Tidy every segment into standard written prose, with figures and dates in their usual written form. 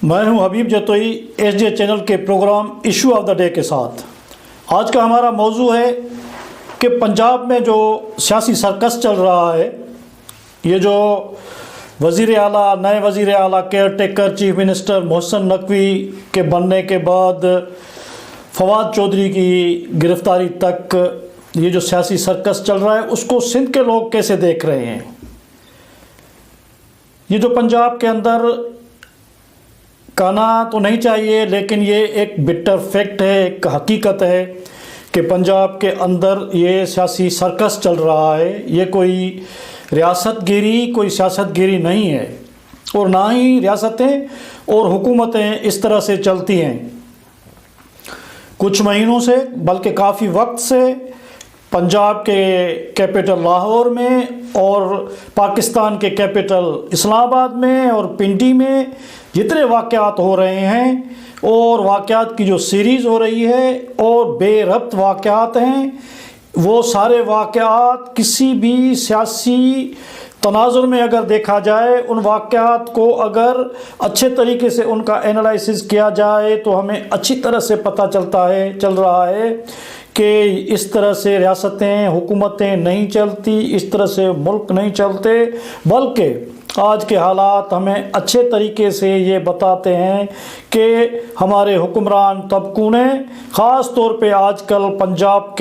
मैं हूं Habib Jatoi SJ channel के programme issue of the day के साथ। आज का हमारा मौजू है कि पंजाब में जो सियासी सर्कस चल रहा है, ये जो वज़ीर आला नए वज़ीर आला care taker chief minister Mohsin Naqvi के बनने के बाद फवाद चौधरी की गिरफ़्तारी तक ये जो सियासी सर्कस चल रहा है, उसको सिंध के लोग कैसे देख रहे हैं। ये जो पंजाब के अंदर कहना तो नहीं चाहिए, लेकिन ये एक बिटर फैक्ट है, एक हकीकत है कि पंजाब के अंदर ये सियासी सर्कस चल रहा है। ये कोई रियासतगिरी, कोई सियासतगिरी नहीं है, और ना ही रियासतें और हुकूमतें इस तरह से चलती हैं। कुछ महीनों से, बल्कि काफ़ी वक्त से पंजाब के कैपिटल लाहौर में और पाकिस्तान के कैपिटल इस्लामाबाद में और पिंडी में जितने वाक़यात हो रहे हैं, और वाक़यात की जो सीरीज़ हो रही है और बेरब्त वाक़यात हैं, वो सारे वाक़यात किसी भी सियासी तनाजुर में अगर देखा जाए, उन वाक़यात को अगर अच्छे तरीके से उनका एनालिसिस किया जाए तो हमें अच्छी तरह से पता चल रहा है कि इस तरह से रियासतें, हुकूमतें नहीं चलती, इस तरह से मुल्क नहीं चलते, बल्कि आज के हालात हमें अच्छे तरीके से ये बताते हैं कि हमारे हुक्मरान तबकों ने ख़ास तौर पे आजकल पंजाब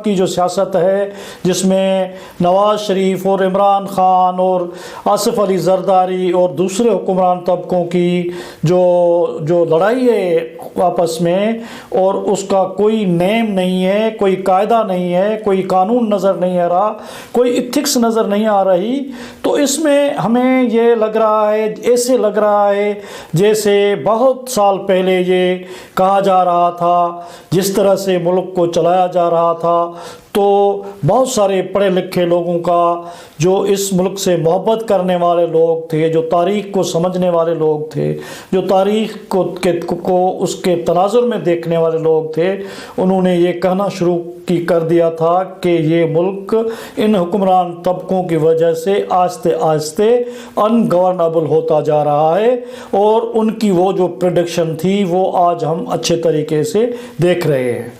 की जो सियासत है, जिसमें नवाज़ शरीफ और इमरान ख़ान और आसिफ अली ज़रदारी और दूसरे हुक्मरान तबकों की जो लड़ाई है आपस में, और उसका कोई नेम नहीं है, कोई कायदा नहीं है, कोई कानून नज़र नहीं आ रहा, कोई इथिक्स नज़र नहीं आ रही। तो इसमें हमें ये लग रहा है, ऐसे लग रहा है जैसे बहुत साल पहले ये कहा जा रहा था, जिस तरह से मुल्क को चलाया जा रहा था, तो बहुत सारे पढ़े लिखे लोगों का, जो इस मुल्क से मोहब्बत करने वाले लोग थे, जो तारीख़ को समझने वाले लोग थे, जो तारीख़ को उसके तनाजुर में देखने वाले लोग थे, उन्होंने ये कहना शुरू कर दिया था कि ये मुल्क इन हुक्मरान तबकों की वजह से आस्ते आस्ते अनगवर्नेबल होता जा रहा है। और उनकी वो जो प्रेडिक्शन थी, वो आज हम अच्छे तरीके से देख रहे हैं।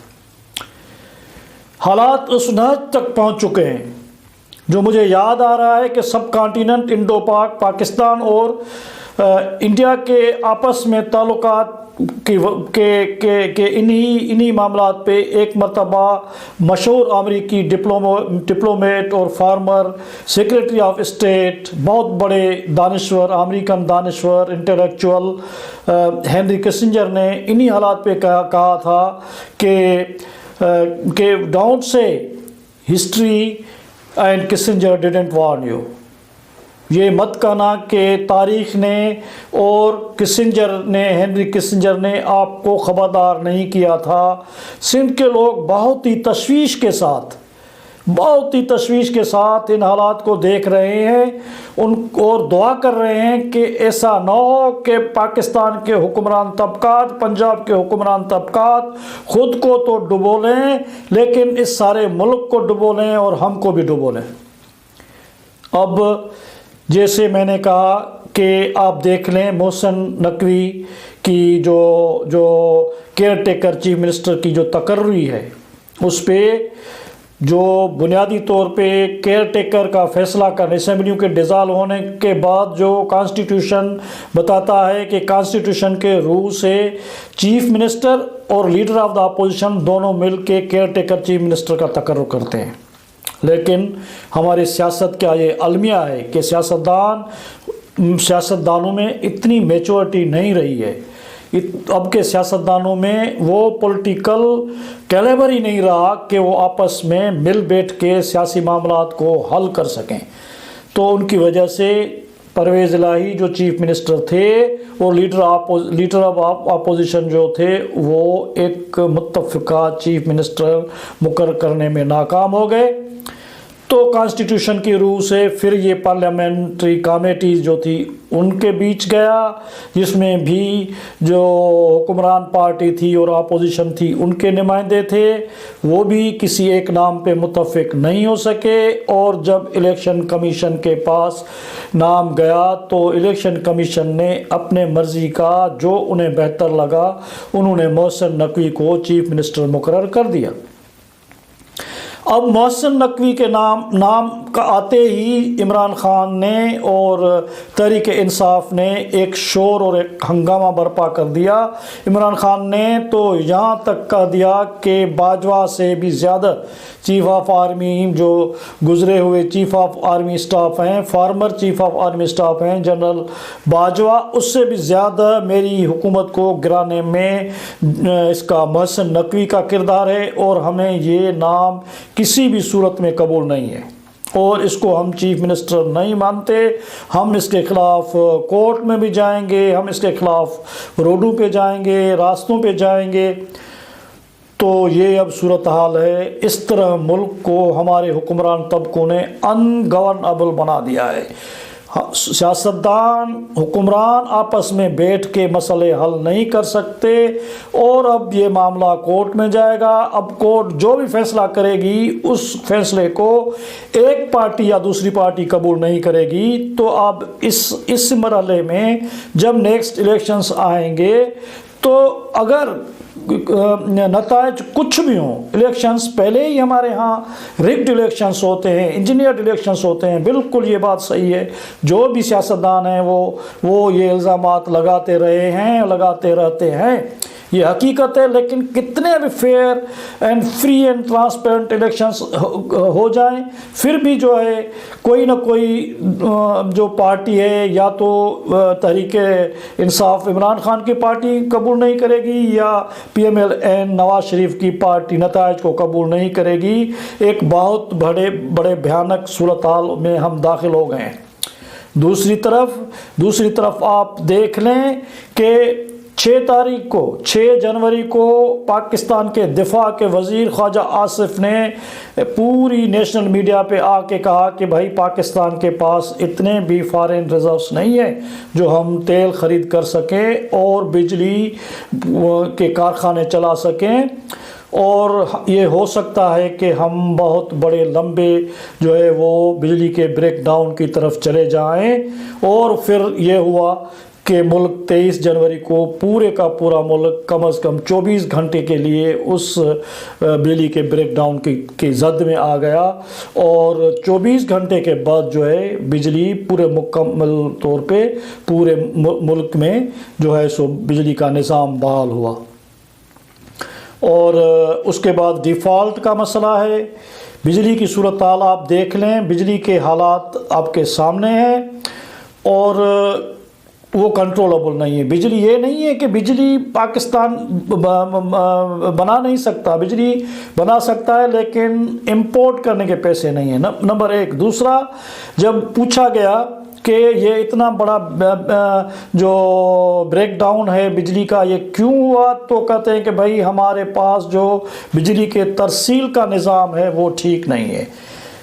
हालात उस हद तक पहुंच चुके हैं, जो मुझे याद आ रहा है कि सब कॉन्टिनेंट इंडो पाकिस्तान और इंडिया के आपस में ताल्लुकात के इन्हीं मामलात पे एक मरतबा मशहूर अमरीकी डिप्लोमेट और फार्मर सेक्रेटरी ऑफ स्टेट, बहुत बड़े दानिश्वर, अमेरिकन दानिश्वर, इंटेलेक्चुअल हेनरी किसिंजर ने इन्हीं हालात पे कहा था कि don't say history and Kissinger didn't warn you. ये मत कहना कि तारीख़ ने और हेनरी किसिंजर ने आपको ख़बरदार नहीं किया था। सिंध के लोग बहुत ही तशवीश के साथ इन हालात को देख रहे हैं और दुआ कर रहे हैं कि ऐसा न हो कि पाकिस्तान के हुक्मरान तबकात, पंजाब के हुक्मरान तबकात ख़ुद को तो डुबो लें, लेकिन इस सारे मुल्क को डुबो लें और हमको भी डुबो लें। अब जैसे मैंने कहा कि आप देख लें, मोहसिन नकवी की जो केयर टेकर चीफ मिनिस्टर की जो तकर्री है, उस पर जो बुनियादी तौर पे केयर टेकर का फ़ैसला करने, असेंबलियों के डिज़ाल्व होने के बाद जो कॉन्स्टिट्यूशन बताता है कि कॉन्स्टिट्यूशन के रूल से चीफ मिनिस्टर और लीडर ऑफ द अपोजिशन दोनों मिल के केयर टेकर चीफ मिनिस्टर का तकर्रुर करते हैं। लेकिन हमारी सियासत का ये अलमिया है कि सियासतदानों में इतनी मैच्योरिटी नहीं रही है। अब के सियासतदानों में वो पॉलिटिकल कैलिबर ही नहीं रहा कि वो आपस में मिल बैठ के सियासी मामलात को हल कर सकें। तो उनकी वजह से परवेज़ इलाही जो चीफ मिनिस्टर थे और लीडर ऑफ अपोजिशन जो थे, वो एक मुत्तफ़िका चीफ मिनिस्टर मुकर्रर करने में नाकाम हो गए। तो कॉन्स्टिट्यूशन की रूह से फिर ये पार्लियामेंट्री कमेटी जो थी उनके बीच गया, जिसमें भी जो हुक्मरान पार्टी थी और अपोजिशन थी उनके नुमाइंदे थे, वो भी किसी एक नाम पे मुत्तफिक नहीं हो सके। और जब इलेक्शन कमीशन के पास नाम गया तो इलेक्शन कमीशन ने अपने मर्जी का जो उन्हें बेहतर लगा उन्होंने मोहसिन नकवी को चीफ मिनिस्टर मुकर्रर कर दिया। अब मोहसिन नकवी के नाम का आते ही इमरान खान ने और तहरीक इंसाफ ने एक शोर और एक हंगामा बर्पा कर दिया। इमरान खान ने तो यहाँ तक कह दिया कि बाजवा से भी ज़्यादा चीफ ऑफ आर्मी, जो गुज़रे हुए चीफ ऑफ आर्मी स्टाफ हैं, farmer chief of army staff हैं जनरल बाजवा, उससे भी ज़्यादा मेरी हुकूमत को गिराने में इसका मोहसिन नकवी का किरदार है और हमें ये नाम किसी भी सूरत में कबूल नहीं है और इसको हम चीफ मिनिस्टर नहीं मानते। हम इसके ख़िलाफ़ कोर्ट में भी जाएंगे, हम इसके ख़िलाफ़ रोडों पे जाएंगे, रास्तों पे जाएंगे। तो ये अब सूरत हाल है। इस तरह मुल्क को हमारे हुक्मरान तबकों ने अनगवर्नेबल बना दिया है। सियासतदान हुक्मरान आपस में बैठ के मसले हल नहीं कर सकते और अब ये मामला कोर्ट में जाएगा। अब कोर्ट जो भी फैसला करेगी उस फैसले को एक पार्टी या दूसरी पार्टी कबूल नहीं करेगी। तो अब इस मरहले में जब नेक्स्ट इलेक्शंस आएंगे तो अगर नतायज कुछ भी हों, इलेक्शंस पहले ही हमारे यहाँ रिग्ड इलेक्शंस होते हैं, इंजीनियर्ड इलेक्शंस होते हैं, बिल्कुल ये बात सही है। जो भी सियासतदान हैं वो ये इल्ज़ामात लगाते रहे हैं, लगाते रहते हैं, ये हकीकत है। लेकिन कितने भी fair and free and transparent elections हो जाएं, फिर भी जो है कोई ना कोई जो पार्टी है या तो तहरीक इंसाफ इमरान खान की पार्टी कबूल नहीं करेगी या PMLN नवाज शरीफ की पार्टी नतायज को कबूल नहीं करेगी। एक बहुत बड़े भयानक सूरत हाल में हम दाखिल हो गए हैं। दूसरी तरफ आप देख लें कि 6 जनवरी को पाकिस्तान के दिफा के वज़ीर ख्वाजा आसिफ ने पूरी नेशनल मीडिया पे आके कहा कि भाई पाकिस्तान के पास इतने भी फॉरेन रिजर्व्स नहीं है जो हम तेल ख़रीद कर सकें और बिजली के कारखाने चला सकें, और ये हो सकता है कि हम बहुत बड़े लंबे जो है वो बिजली के ब्रेकडाउन की तरफ चले जाएं। और फिर ये हुआ कि मुल्क 23 जनवरी को पूरे का पूरा मुल्क कम से कम 24 घंटे के लिए उस बिजली के ब्रेकडाउन की जद में आ गया और 24 घंटे के बाद जो है बिजली पूरे मुकम्मल तौर पे पूरे मुल्क में जो है सो बिजली का निज़ाम बहाल हुआ। और उसके बाद डिफ़ॉल्ट का मसला है। बिजली की सूरत हाल आप देख लें, बिजली के हालात आपके सामने हैं और वो कंट्रोलेबल नहीं है। बिजली ये नहीं है कि बिजली पाकिस्तान बना नहीं सकता, बिजली बना सकता है लेकिन इंपोर्ट करने के पैसे नहीं है, नंबर एक। दूसरा, जब पूछा गया कि ये इतना बड़ा जो ब्रेकडाउन है बिजली का ये क्यों हुआ, तो कहते हैं कि भाई हमारे पास जो बिजली के तरसील का निज़ाम है वो ठीक नहीं है।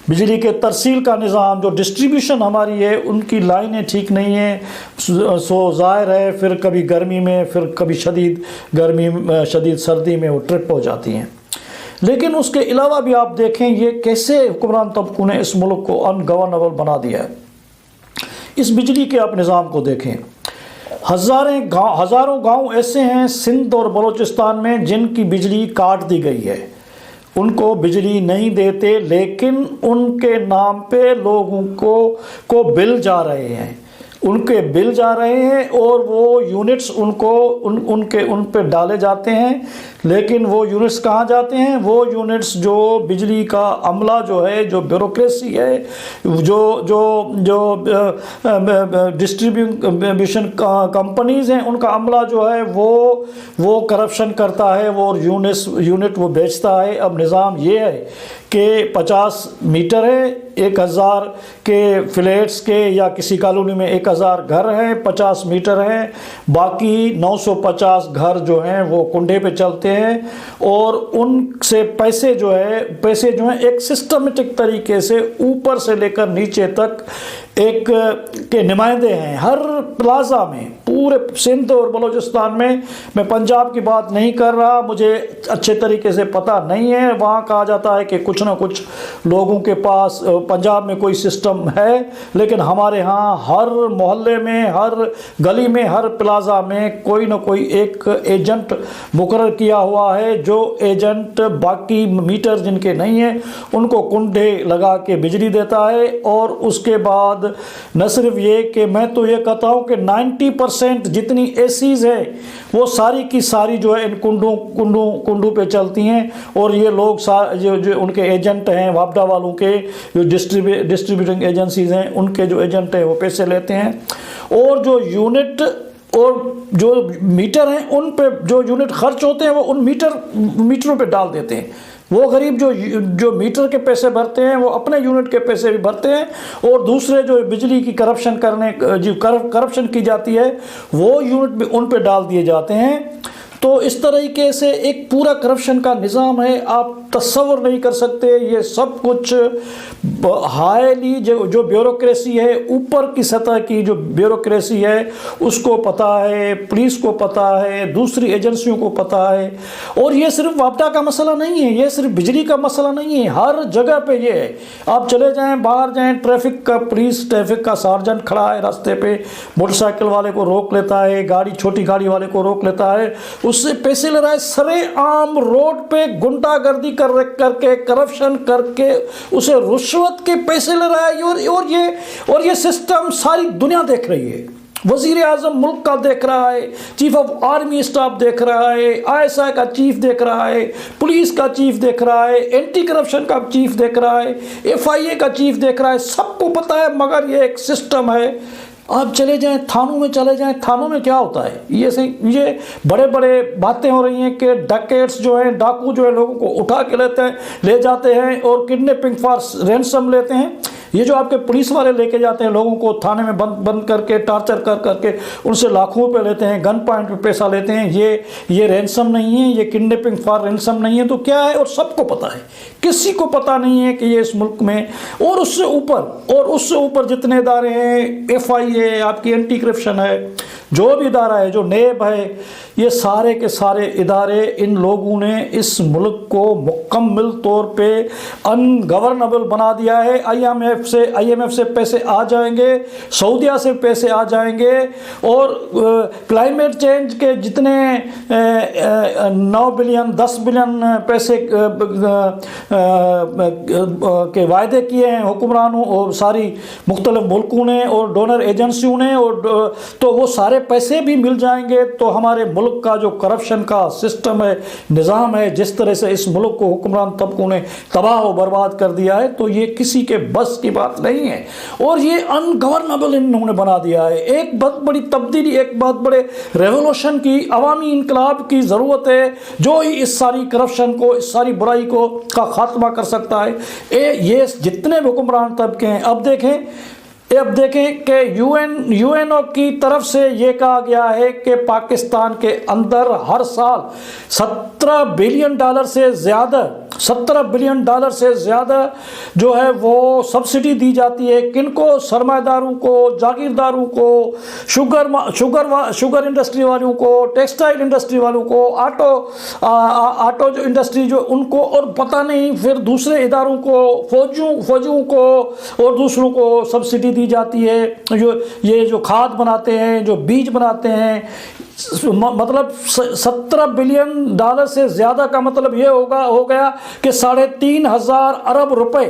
बिजली के तरसील का निज़ाम, जो डिस्ट्रीब्यूशन हमारी है उनकी लाइनें ठीक नहीं है। सो ज़ाहिर है फिर कभी गर्मी में, फिर कभी शदीद गर्मी शदीद सर्दी में वो ट्रिप हो जाती हैं। लेकिन उसके अलावा भी आप देखें ये कैसे हुक्मरान तबकों ने इस मुल्क को अनगवर्नेबल बना दिया है। इस बिजली के आप निज़ाम को देखें, हज़ारों गांव ऐसे हैं सिंध और बलूचिस्तान में जिनकी बिजली काट दी गई है, उनको बिजली नहीं देते लेकिन उनके नाम पे लोगों को बिल जा रहे हैं, उनके बिल जा रहे हैं और वो यूनिट्स उन पे डाले जाते हैं। लेकिन वो यूनिट्स कहाँ जाते हैं? वो यूनिट्स जो बिजली का अमला जो है, जो ब्यूरोक्रेसी है, जो डिस्ट्रीब्यूशन कंपनीज़ हैं, उनका अमला जो है वो करप्शन करता है, वो यूनिट वो बेचता है। अब निज़ाम ये है कि 50 मीटर है, 1000 के फ्लैट्स के या किसी कॉलोनी में 1000 घर हैं, 50 मीटर हैं, बाकी 950 घर जो हैं वो कुंडे पे चलते हैं। हैं और उनसे पैसे जो है एक सिस्टमेटिक तरीके से ऊपर से लेकर नीचे तक एक के नुमाइंदे हैं हर प्लाजा में, पूरे सिंध और बलूचिस्तान में। मैं पंजाब की बात नहीं कर रहा, मुझे अच्छे तरीके से पता नहीं है। वहाँ कहा जाता है कि कुछ ना कुछ लोगों के पास पंजाब में कोई सिस्टम है, लेकिन हमारे यहाँ हर मोहल्ले में, हर गली में, हर प्लाजा में कोई ना कोई एक एजेंट मुकर्रर किया हुआ है, जो एजेंट बाकी मीटर जिनके नहीं हैं उनको कुंडे लगा के बिजली देता है। और उसके बाद न सिर्फ ये कि मैं तो ये कहता हूँ कि 90% जितनी एसीज है वो सारी की सारी जो है इन कुंडों पे चलती हैं। और ये लोग जो उनके एजेंट हैं, वापडा वालों के जो डिस्ट्रीब्यूटिंग एजेंसीज हैं, उनके जो एजेंट हैं वो पैसे लेते हैं। और जो यूनिट और जो मीटर हैं उन पे जो यूनिट खर्च होते हैं वो उन मीटरों पे डाल देते हैं। वो गरीब जो मीटर के पैसे भरते हैं वो अपने यूनिट के पैसे भी भरते हैं, और दूसरे जो बिजली की करप्शन की जाती है वो यूनिट भी उन पे डाल दिए जाते हैं। तो इस तरीके से एक पूरा करप्शन का निज़ाम है, आप तस्वर नहीं कर सकते। ये सब कुछ हाईली जो ब्यूरोक्रेसी है, ऊपर की सतह की जो ब्यूरोक्रेसी है उसको पता है, पुलिस को पता है, दूसरी एजेंसियों को पता है। और ये सिर्फ वापडा का मसला नहीं है, ये सिर्फ बिजली का मसला नहीं है, हर जगह पे ये है। आप चले जाएं, बाहर जाएं, ट्रैफिक का सार्जेंट खड़ा है रास्ते पे, मोटरसाइकिल वाले को रोक लेता है, छोटी गाड़ी वाले को रोक लेता है, उससे पैसे ले रहा है। सरेआम रोड पे गुंडागर्दी करके करप्शन करके उसे रुश्वत के पैसे ले रहा है। और ये सिस्टम सारी दुनिया देख रही है। वजीर आजम मुल्क का देख रहा है, चीफ ऑफ आर्मी स्टाफ देख रहा है, ISI का चीफ देख रहा है, पुलिस का चीफ देख रहा है, एंटी करप्शन का चीफ देख रहा है, FIA का चीफ देख रहा है, सबको पता है। मगर ये एक सिस्टम है। आप चले जाएं थानों में, चले जाएं थानों में क्या होता है, ये बड़े बड़े बातें हो रही हैं कि डकैट्स जो हैं, डाकू जो है लोगों को उठा के ले जाते हैं और किडनैपिंग फॉर रैंसम लेते हैं। ये जो आपके पुलिस वाले लेके जाते हैं लोगों को थाने में बंद करके टार्चर करके उनसे लाखों रुपए लेते हैं, गन पॉइंट पे पैसा लेते हैं, ये रैंसम नहीं है, ये किडनैपिंग फॉर रैंसम नहीं है। तो क्या है? और सबको पता है, किसी को पता नहीं है कि ये इस मुल्क में। और उससे ऊपर जितने इदारे हैं, FIA, आपकी एंटी करप्शन है, जो भी इदारा है, जो नेब है, ये सारे के सारे इदारे, इन लोगों ने इस मुल्क को मुकम्मल तौर पे अनगवर्नेबल बना दिया है। IMF से पैसे आ जाएंगे, सऊदिया से पैसे आ जाएंगे, और क्लाइमेट चेंज के जितने 9 बिलियन 10 बिलियन पैसे के वायदे किए हैं हुक्मरानों और सारी मुख्तलिफ मुल्कों ने और डोनर एजेंसियों ने, और तो वो सारे पैसे भी मिल जाएंगे। तो हमारे मुल्क का जो करप्शन का सिस्टम है, निज़ाम है, जिस तरह से इस मुल्क को हुक्मरान तबकों ने तबाह और बर्बाद कर दिया है, तो ये किसी के बस की बात नहीं है। और ये अनगवर्नेबल इन्होंने बना दिया है। एक बहुत बड़ी तब्दीली, एक बहुत बड़े रेवोल्यूशन की, अवामी इनकलाब की ज़रूरत है, जो ही इस सारी करप्शन को, इस सारी बुराई को का खात्मा कर सकता है। ये जितने हुक्मरान तबके हैं, अब देखें कि यूएनओ की तरफ से ये कहा गया है कि पाकिस्तान के अंदर हर साल $17 बिलियन से ज़्यादा जो है वो सब्सिडी दी जाती है। किनको? सरमाएदारों को, जागीरदारों को, शुगर इंडस्ट्री वालों को, टेक्सटाइल इंडस्ट्री वालों को, ऑटो जो इंडस्ट्री जो उनको, और पता नहीं फिर दूसरे इदारों को, फौजियों को और दूसरों को सब्सिडी दी जाती है। जो खाद बनाते हैं, जो बीज बनाते हैं, मतलब $17 बिलियन से ज़्यादा का मतलब ये हो गया कि 3.5 अरब रुपए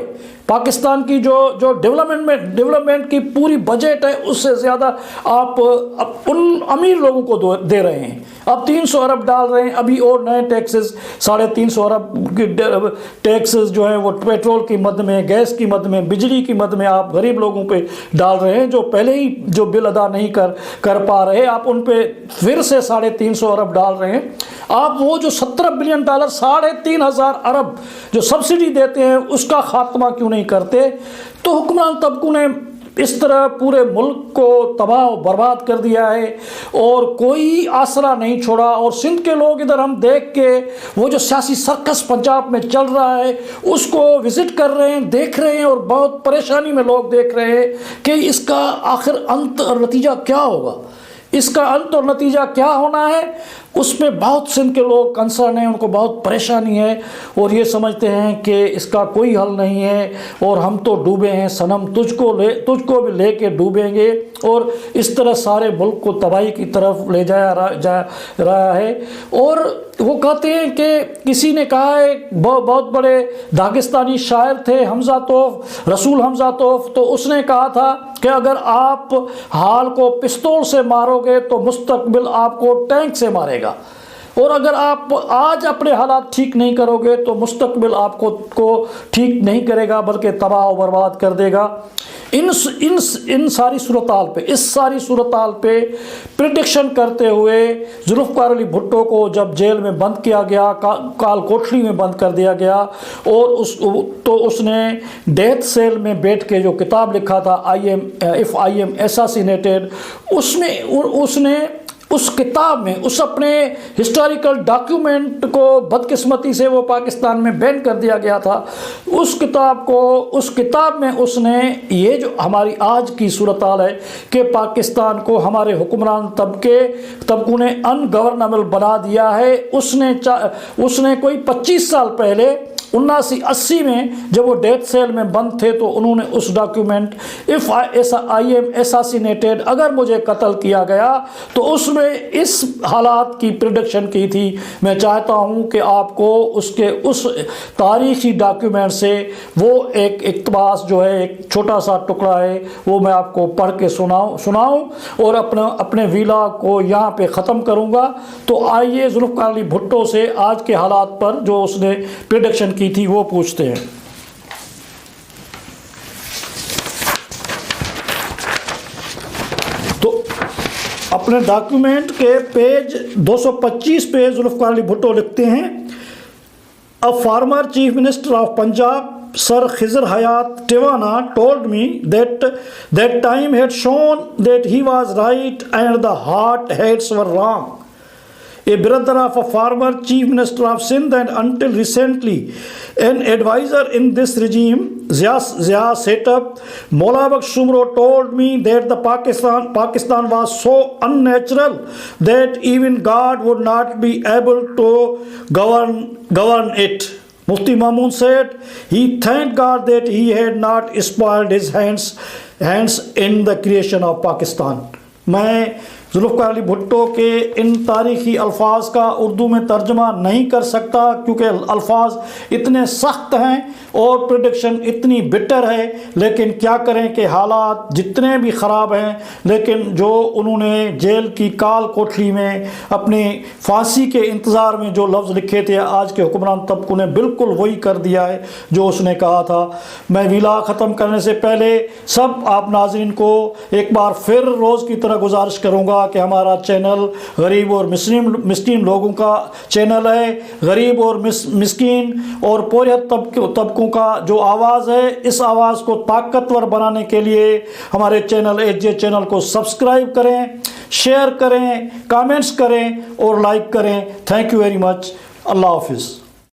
पाकिस्तान की जो डेवलपमेंट की पूरी बजट है, उससे ज़्यादा आप उन अमीर लोगों को दे रहे हैं। अब 300 अरब डाल रहे हैं अभी, और नए टैक्सेस 350 अरब की टैक्सेस जो है वो पेट्रोल की मद में, गैस की मद में, बिजली की मद में आप गरीब लोगों पे डाल रहे हैं, जो पहले ही जो बिल अदा नहीं कर पा रहे, आप उन पे फिर से 350 अरब डाल रहे हैं। आप वो जो $17 बिलियन 3,500 अरब जो सब्सिडी देते हैं, उसका खात्मा क्यों नहीं करते? तो हुक्मरान तबकों ने इस तरह पूरे मुल्क को तबाह बर्बाद कर दिया है और कोई आसरा नहीं छोड़ा। और सिंध के लोग इधर हम देख के वो जो सियासी सर्कस पंजाब में चल रहा है उसको विज़िट कर रहे हैं, देख रहे हैं और बहुत परेशानी में लोग देख रहे हैं कि इसका आखिर अंत और नतीजा क्या होगा, इसका अंत और नतीजा क्या होना है। उसमें बहुत सिंध के लोग कंसर्न हैं, उनको बहुत परेशानी है और ये समझते हैं कि इसका कोई हल नहीं है और हम तो डूबे हैं सनम, तुझको भी लेके डूबेंगे। और इस तरह सारे मुल्क को तबाही की तरफ ले जा रहा है। और वो कहते हैं कि किसी ने कहा है, बहुत बड़े दागिस्तानी शायर थे हमजा तोफ, रसूल हमजा तोफ, तो उसने कहा था कि अगर आप हाल को पिस्तौल से मारोगे तो मुस्तकबिल आपको टैंक से मारेगा, और अगर आप आज अपने हालात ठीक नहीं करोगे तो मुस्तकबिल आपको ठीक नहीं करेगा बल्कि तबाह और बर्बाद कर देगा। इन सारी सूरत-हाल पे, इस सारी सूरत-हाल पे प्रिडिक्शन करते हुए जुल्फ़िकार अली भुट्टो को जब जेल में बंद किया गया, काल कोठरी में बंद कर दिया गया और उसने डेथ सेल में बैठ के जो किताब लिखा था इफ़ आई एम असैसिनेटेड, उसने उस किताब में उस अपने हिस्टोरिकल डॉक्यूमेंट को बदकिस्मती से वो पाकिस्तान में बैन कर दिया गया था। उस किताब में उसने ये जो हमारी आज की सूरत हाल है कि पाकिस्तान को हमारे हुक्मरान तबकों ने अनगवर्नेबल बना दिया है, उसने कोई 25 साल पहले 79-80 में जब वो डेथ सेल में बंद थे तो उन्होंने उस document if I am assassinated, अगर मुझे कत्ल किया गया, तो उसमें इस हालात की प्रिडिक्शन की थी। मैं चाहता हूं कि आपको उस तारीखी डॉक्यूमेंट से वो एक इक़्तिबास जो है, एक छोटा सा टुकड़ा है, वो मैं आपको पढ़ के सुनाऊं और अपने वीला को यहाँ पे ख़त्म करूँगा। तो आइए जुल्फ़िकार अली भुट्टो से आज के हालात पर जो उसने प्रिडिक्शन की थी वो पूछते हैं। तो अपने डॉक्यूमेंट के पेज 225 पे जुल्फ़िकार अली भुट्टो लिखते हैं, a former chief minister of Punjab Sir Khizr Hayat Tiwana told me that time had shown that he was right and the hard heads were wrong. A brother of a former chief minister of Sindh and until recently an advisor in this regime, Zia Setup, Maula Baksh Sumro told me that the Pakistan was so unnatural that even God would not be able to govern it. Mufti Mamoon said he thanked God that he had not spoiled his hands in the creation of Pakistan. मैं जुल्फ़िकार अली भुट्टो के इन तारीख़ी अल्फाज का उर्दू में तर्जमा नहीं कर सकता क्योंकि अल्फाज इतने सख्त हैं और प्रेडिक्शन इतनी बिटर है, लेकिन क्या करें कि हालात जितने भी ख़राब हैं, लेकिन जो उन्होंने जेल की काल कोठरी में अपनी फांसी के इंतज़ार में जो लफ्ज़ लिखे थे, आज के हुक्मरान तबकों ने बिल्कुल वही कर दिया है जो उसने कहा था। मैं विला ख़त्म करने से पहले सब आप नाज़रीन को एक बार फिर रोज़ की तरह गुजारिश करूँगा कि हमारा चैनल गरीब और मिस्कीन लोगों का चैनल है। गरीब और मिस्कीन और पोरियत तबकों का जो आवाज़ है, इस आवाज़ को ताकतवर बनाने के लिए हमारे चैनल एचजे चैनल को सब्सक्राइब करें, शेयर करें, कमेंट्स करें और लाइक करें। Thank you very much. अल्लाह हाफिज़।